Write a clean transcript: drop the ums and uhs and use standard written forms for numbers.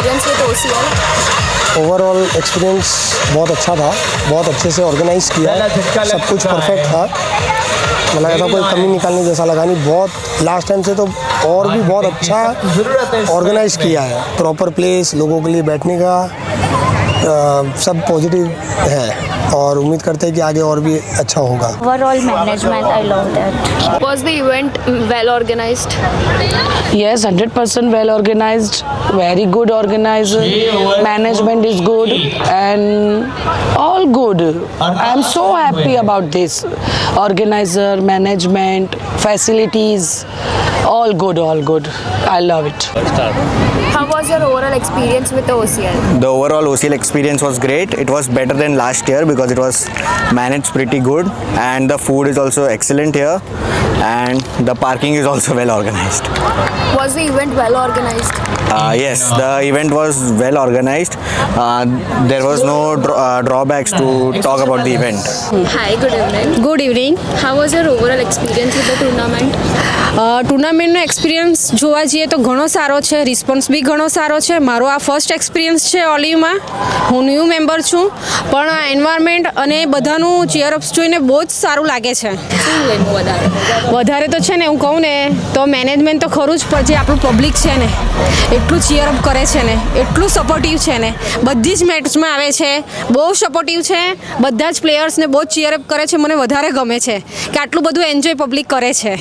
experience with OCL? Overall experience बहुत अच्छा था, बहुत अच्छे से ऑर्गेनाइज किया, सब कुछ परफेक्ट था, मतलब ऐसा कोई कमी निकालने जैसा लगा नहीं। बहुत लास्ट टाइम से तो और भी बहुत अच्छा ऑर्गेनाइज किया है, प्रॉपर प्लेस, लोगों के लिए बैठने का सब पॉजिटिव है और उम्मीद करते हैं कि आगे और भी अच्छा होगा। Overall management, I love that. Was the event well organized? Yes, 100% well organized, very good organizer, management is good and all good. I am so happy about this. Organizer, management, facilities, all good, all good. I love it. How was your overall experience with the OCL? The overall OCL experience was great. It was better than last year because it was managed pretty good, and the food is also excellent here, and the parking is also well organized. Was the event well organized? Yes, the event was well organized. There was no drawbacks to talk about the event. Hi, good evening. Good evening. How was your overall experience with the tournament? ટુર્નામેન્ટનો experience જોવા જઈએ તો ઘણો સારો છે, response બી ઘણો સારો છે. મારો આ ફર્સ્ટ એક્સપિરિયન્સ છે ઓલિવમાં, હું ન્યૂ મેમ્બર છું, પણ આ એન્વાયરમેન્ટ અને બધાનું ચીયરઅપ્સ જોઈને બહુ જ સારું લાગે છે. વધારે તો છે ને હું કહું ને તો મેનેજમેન્ટ તો ખરું જ, પણ જે આપણું પબ્લિક છે ને એટલું ચીયરઅપ કરે છે ને, એટલું સપોર્ટિવ છે ને, બધી જ મેચમાં આવે છે, બહુ સપોર્ટિવ છે, બધા જ પ્લેયર્સને બહુ જ ચીયરઅપ કરે છે. મને વધારે ગમે છે કે આટલું બધું એન્જોય પબ્લિક કરે છે.